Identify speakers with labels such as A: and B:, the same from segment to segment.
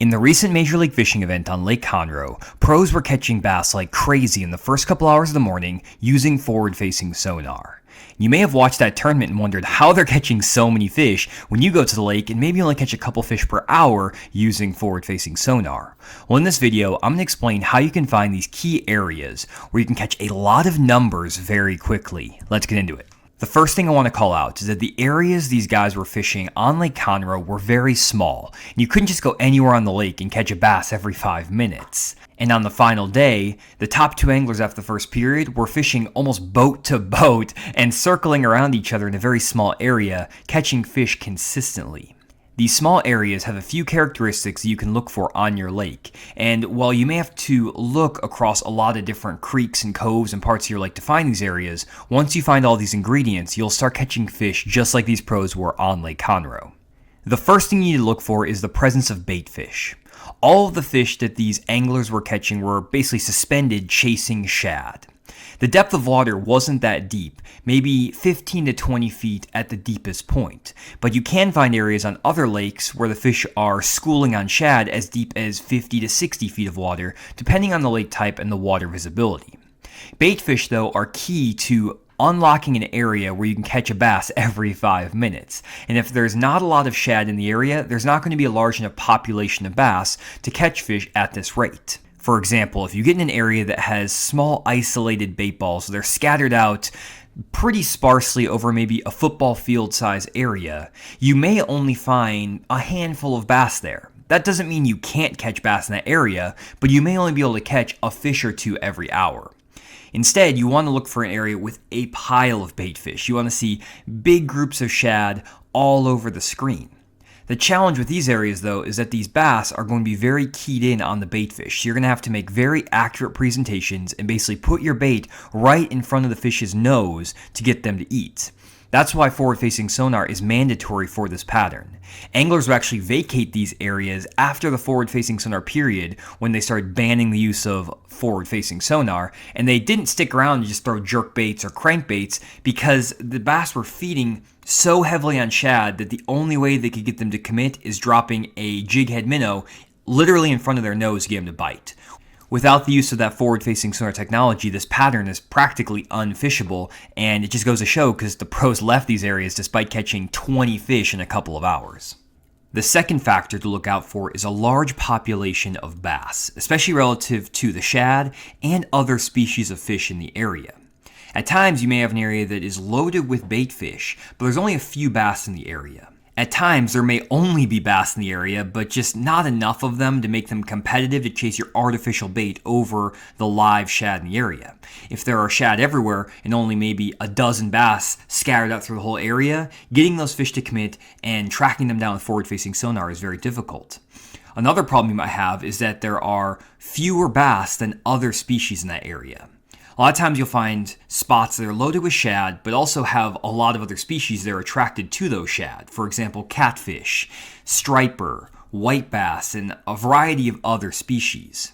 A: In the recent Major League Fishing event on Lake Conroe, pros were catching bass like crazy in the first couple hours of the morning using forward-facing sonar. You may have watched that tournament and wondered how they're catching so many fish when you go to the lake and maybe only catch a couple fish per hour using forward-facing sonar. Well, in this video, I'm going to explain how you can find these key areas where you can catch a lot of numbers very quickly. Let's get into it. The first thing I want to call out is that the areas these guys were fishing on Lake Conroe were very small, and you couldn't just go anywhere on the lake and catch a bass every 5 minutes. And on the final day, the top two anglers after the first period were fishing almost boat to boat and circling around each other in a very small area, catching fish consistently. These small areas have a few characteristics that you can look for on your lake, and while you may have to look across a lot of different creeks and coves and parts of your lake to find these areas, once you find all these ingredients, you'll start catching fish just like these pros were on Lake Conroe. The first thing you need to look for is the presence of bait fish. All of the fish that these anglers were catching were basically suspended chasing shad. The depth of water wasn't that deep, maybe 15 to 20 feet at the deepest point, but you can find areas on other lakes where the fish are schooling on shad as deep as 50 to 60 feet of water, depending on the lake type and the water visibility. Bait fish, though, are key to unlocking an area where you can catch a bass every 5 minutes. And if there's not a lot of shad in the area, there's not going to be a large enough population of bass to catch fish at this rate. For example, if you get in an area that has small isolated bait balls, they're scattered out pretty sparsely over maybe a football field size area, you may only find a handful of bass there. That doesn't mean you can't catch bass in that area, but you may only be able to catch a fish or two every hour. Instead, you want to look for an area with a pile of bait fish. You want to see big groups of shad all over the screen. The challenge with these areas, though, is that these bass are going to be very keyed in on the bait fish. So you're going to have to make very accurate presentations and basically put your bait right in front of the fish's nose to get them to eat. That's why forward-facing sonar is mandatory for this pattern. Anglers will actually vacate these areas after the forward-facing sonar period when they started banning the use of forward-facing sonar, and they didn't stick around and just throw jerk baits or crankbaits because the bass were feeding so heavily on shad that the only way they could get them to commit is dropping a jig head minnow literally in front of their nose to get them to bite. Without the use of that forward-facing sonar technology, this pattern is practically unfishable, and it just goes to show because the pros left these areas despite catching 20 fish in a couple of hours. The second factor to look out for is a large population of bass, especially relative to the shad and other species of fish in the area. At times, you may have an area that is loaded with bait fish, but there's only a few bass in the area. At times, there may only be bass in the area, but just not enough of them to make them competitive to chase your artificial bait over the live shad in the area. If there are shad everywhere and only maybe a dozen bass scattered out through the whole area, getting those fish to commit and tracking them down with forward-facing sonar is very difficult. Another problem you might have is that there are fewer bass than other species in that area. A lot of times you'll find spots that are loaded with shad, but also have a lot of other species that are attracted to those shad. For example, catfish, striper, white bass, and a variety of other species.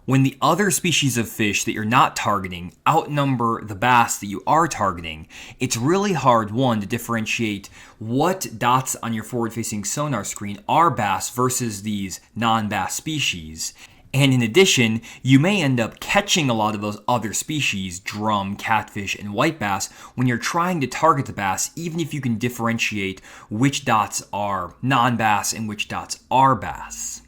A: When the other species of fish that you're not targeting outnumber the bass that you are targeting, it's really hard, one, to differentiate what dots on your forward-facing sonar screen are bass versus these non-bass species. And in addition, you may end up catching a lot of those other species, drum, catfish, and white bass, when you're trying to target the bass, even if you can differentiate which dots are non-bass and which dots are bass.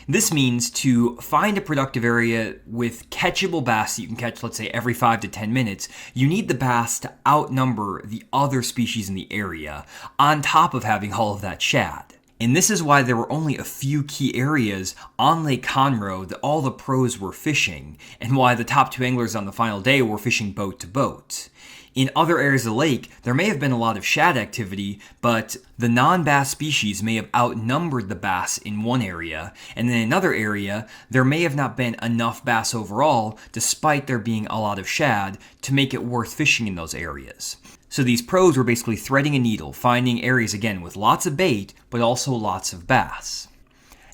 A: This means to find a productive area with catchable bass that you can catch, let's say, every 5 to 10 minutes, you need the bass to outnumber the other species in the area, on top of having all of that shad. And this is why there were only a few key areas on Lake Conroe that all the pros were fishing, and why the top two anglers on the final day were fishing boat to boat. In other areas of the lake, there may have been a lot of shad activity, but the non-bass species may have outnumbered the bass in one area, and then in another area, there may have not been enough bass overall, despite there being a lot of shad, to make it worth fishing in those areas. So these pros were basically threading a needle, finding areas again with lots of bait, but also lots of bass.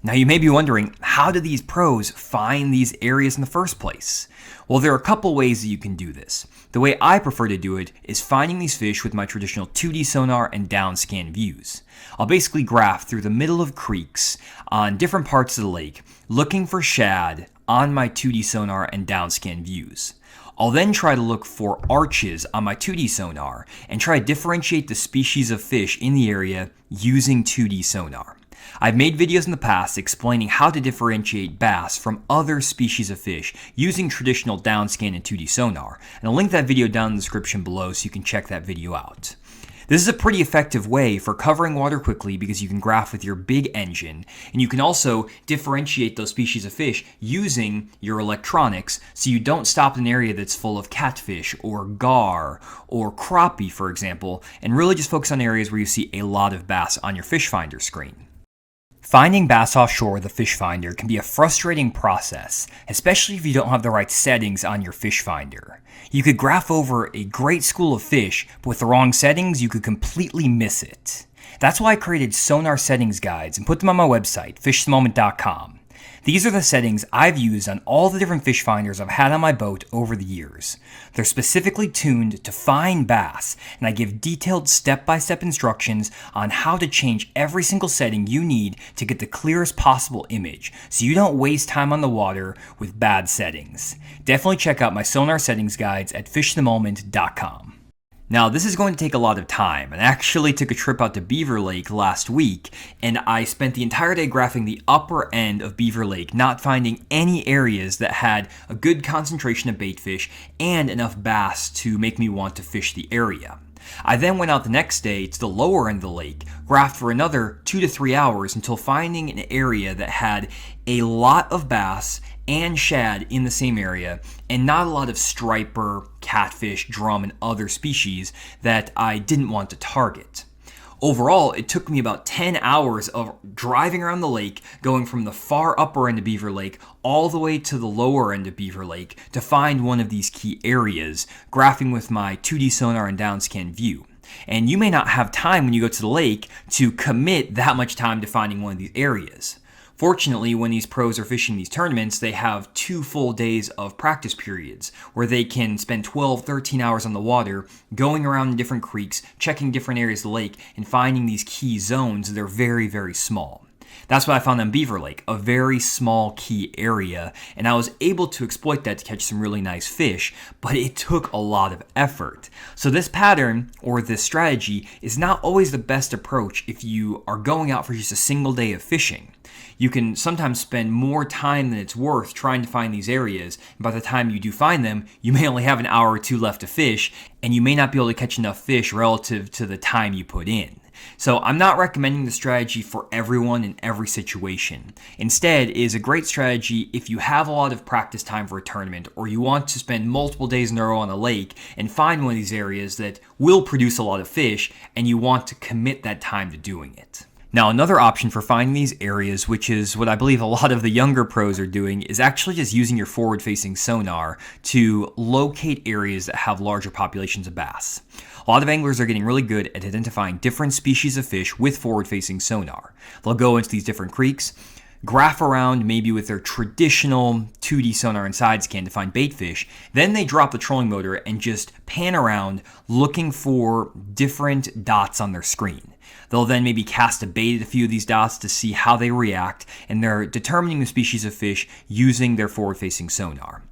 A: Now you may be wondering, how how do these pros find these areas in the first place? Well, there are a couple ways that you can do this. The way I prefer to do it is finding these fish with my traditional 2D sonar and downscan views. I'll basically graph through the middle of creeks on different parts of the lake, looking for shad on my 2D sonar and downscan views. I'll then try to look for arches on my 2D sonar and try to differentiate the species of fish in the area using 2D sonar. I've made videos in the past explaining how to differentiate bass from other species of fish using traditional downscan and 2D sonar, and I'll link that video down in the description below so you can check that video out. This is a pretty effective way for covering water quickly because you can graph with your big engine, and you can also differentiate those species of fish using your electronics so you don't stop in an area that's full of catfish or gar or crappie, for example, and really just focus on areas where you see a lot of bass on your fish finder screen. Finding bass offshore with a fish finder can be a frustrating process, especially if you don't have the right settings on your fish finder. You could graph over a great school of fish, but with the wrong settings, you could completely miss it. That's why I created sonar settings guides and put them on my website, fishthemoment.com. These are the settings I've used on all the different fish finders I've had on my boat over the years. They're specifically tuned to find bass, and I give detailed step-by-step instructions on how to change every single setting you need to get the clearest possible image, so you don't waste time on the water with bad settings. Definitely check out my sonar settings guides at fishthemoment.com. Now, this is going to take a lot of time, and I actually took a trip out to Beaver Lake last week, and I spent the entire day graphing the upper end of Beaver Lake, not finding any areas that had a good concentration of bait fish and enough bass to make me want to fish the area. I then went out the next day to the lower end of the lake, graphed for another 2 to 3 hours until finding an area that had a lot of bass and shad in the same area, and not a lot of striper, catfish, drum, and other species that I didn't want to target. Overall, it took me about 10 hours of driving around the lake, going from the far upper end of Beaver Lake all the way to the lower end of Beaver Lake to find one of these key areas, graphing with my 2D sonar and downscan view. And you may not have time when you go to the lake to commit that much time to finding one of these areas. Fortunately, when these pros are fishing these tournaments, they have 2 full days of practice periods where they can spend 12, 13 hours on the water, going around in different creeks, checking different areas of the lake, and finding these key zones that are very, very small. That's what I found on Beaver Lake, a very small key area, and I was able to exploit that to catch some really nice fish, but it took a lot of effort. So this pattern, or this strategy, is not always the best approach if you are going out for just a single day of fishing. You can sometimes spend more time than it's worth trying to find these areas, and by the time you do find them, you may only have an hour or two left to fish, and you may not be able to catch enough fish relative to the time you put in. So I'm not recommending the strategy for everyone in every situation. Instead, it is a great strategy if you have a lot of practice time for a tournament, or you want to spend multiple days in a row on a lake and find one of these areas that will produce a lot of fish, and you want to commit that time to doing it. Now, another option for finding these areas, which is what I believe a lot of the younger pros are doing, is actually just using your forward-facing sonar to locate areas that have larger populations of bass. A lot of anglers are getting really good at identifying different species of fish with forward-facing sonar. They'll go into these different creeks, graph around maybe with their traditional 2D sonar and side scan to find bait fish, then they drop the trolling motor and just pan around looking for different dots on their screen. They'll then maybe cast a bait at a few of these dots to see how they react, and they're determining the species of fish using their forward-facing sonar.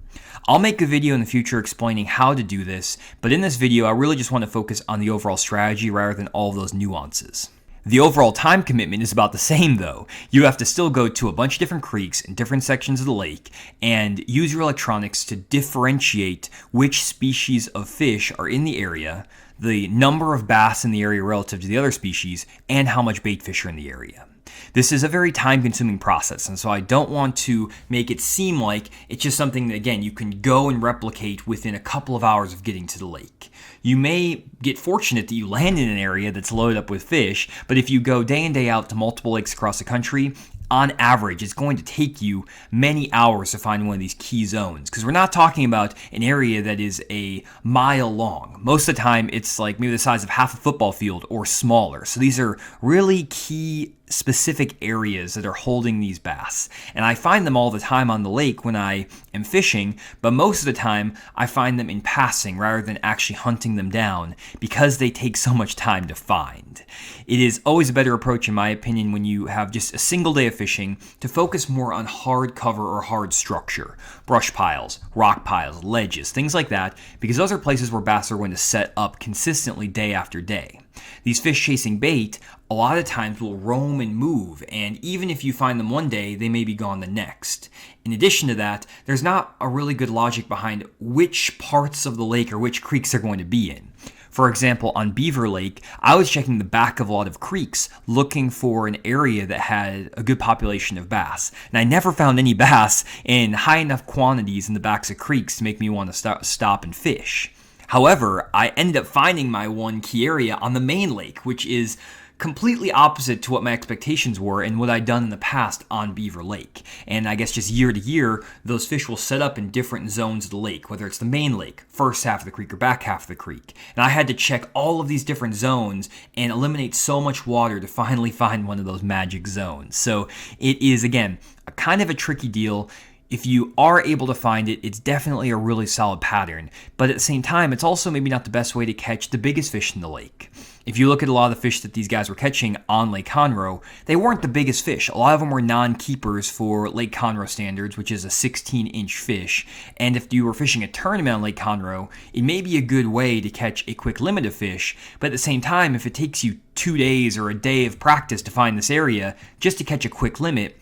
A: I'll make a video in the future explaining how to do this, but in this video I really just want to focus on the overall strategy rather than all of those nuances. The overall time commitment is about the same though. You have to still go to a bunch of different creeks in different sections of the lake and use your electronics to differentiate which species of fish are in the area, the number of bass in the area relative to the other species, and how much bait fish are in the area. This is a very time-consuming process, and so I don't want to make it seem like it's just something that, again, you can go and replicate within a couple of hours of getting to the lake. You may get fortunate that you land in an area that's loaded up with fish, but if you go day in, day out to multiple lakes across the country, on average, it's going to take you many hours to find one of these key zones, because we're not talking about an area that is a mile long. Most of the time, it's like maybe the size of half a football field or smaller. So these are really key specific areas that are holding these bass. And I find them all the time on the lake when I am fishing, but most of the time I find them in passing rather than actually hunting them down because they take so much time to find. It is always a better approach, in my opinion, when you have just a single day of fishing to focus more on hard cover or hard structure, brush piles, rock piles, ledges, things like that, because those are places where bass are going to set up consistently day after day. These fish chasing bait a lot of times will roam and move, and even if you find them one day, they may be gone the next. In addition to that, there's not a really good logic behind which parts of the lake or which creeks they're going to be in. For example, on Beaver Lake, I was checking the back of a lot of creeks looking for an area that had a good population of bass. And I never found any bass in high enough quantities in the backs of creeks to make me want to stop and fish. However, I ended up finding my one key area on the main lake, which is completely opposite to what my expectations were and what I'd done in the past on Beaver Lake. And I guess just year to year, those fish will set up in different zones of the lake, whether it's the main lake, first half of the creek, or back half of the creek. And I had to check all of these different zones and eliminate so much water to finally find one of those magic zones. So it is, again, a kind of a tricky deal. If you are able to find it, it's definitely a really solid pattern. But at the same time, it's also maybe not the best way to catch the biggest fish in the lake. If you look at a lot of the fish that these guys were catching on Lake Conroe, they weren't the biggest fish. A lot of them were non-keepers for Lake Conroe standards, which is a 16-inch fish. And if you were fishing a tournament on Lake Conroe, it may be a good way to catch a quick limit of fish. But at the same time, if it takes you 2 days or a day of practice to find this area just to catch a quick limit,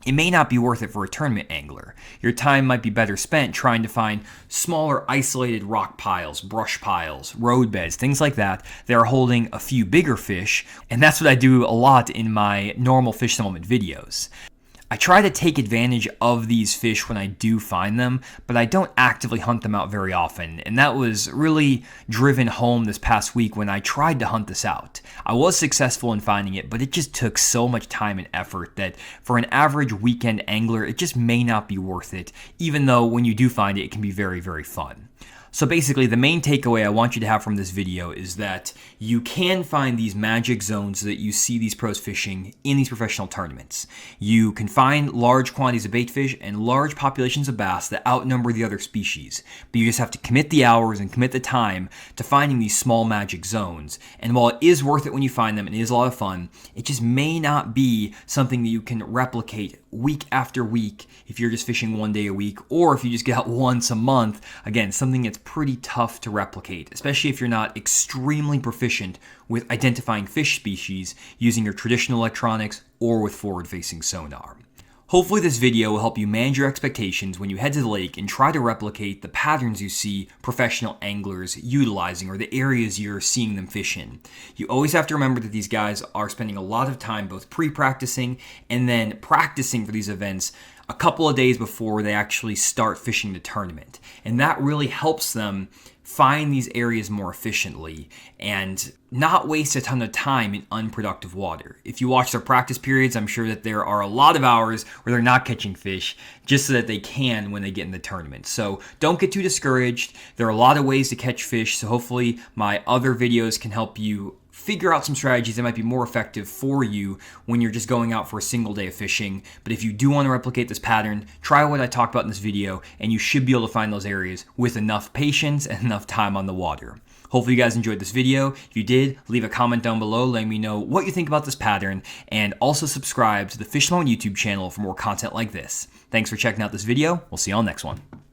A: it may not be worth it for a tournament angler. Your time might be better spent trying to find smaller isolated rock piles, brush piles, road beds, things like that that are holding a few bigger fish, and that's what I do a lot in my normal fish the moment videos. I try to take advantage of these fish when I do find them, but I don't actively hunt them out very often, and that was really driven home this past week when I tried to hunt this out. I was successful in finding it, but it just took so much time and effort that for an average weekend angler, it just may not be worth it, even though when you do find it, it can be very, very fun. So basically, the main takeaway I want you to have from this video is that you can find these magic zones that you see these pros fishing in these professional tournaments. You can find large quantities of bait fish and large populations of bass that outnumber the other species, but you just have to commit the hours and commit the time to finding these small magic zones. And while it is worth it when you find them and it is a lot of fun, it just may not be something that you can replicate week after week if you're just fishing one day a week, or if you just get out once a month. Again, something that's pretty tough to replicate, especially if you're not extremely proficient with identifying fish species using your traditional electronics or with forward-facing sonar. Hopefully this video will help you manage your expectations when you head to the lake and try to replicate the patterns you see professional anglers utilizing or the areas you're seeing them fish in. You always have to remember that these guys are spending a lot of time both pre-practicing and then practicing for these events a couple of days before they actually start fishing the tournament. And that really helps them find these areas more efficiently and not waste a ton of time in unproductive water. If you watch their practice periods, I'm sure that there are a lot of hours where they're not catching fish just so that they can when they get in the tournament. So don't get too discouraged. There are a lot of ways to catch fish, so hopefully my other videos can help you figure out some strategies that might be more effective for you when you're just going out for a single day of fishing. But if you do want to replicate this pattern, try what I talked about in this video, and you should be able to find those areas with enough patience and enough time on the water. Hopefully you guys enjoyed this video. If you did, leave a comment down below letting me know what you think about this pattern, and also subscribe to the Fish Alone YouTube channel for more content like this. Thanks for checking out this video. We'll see you on the next one.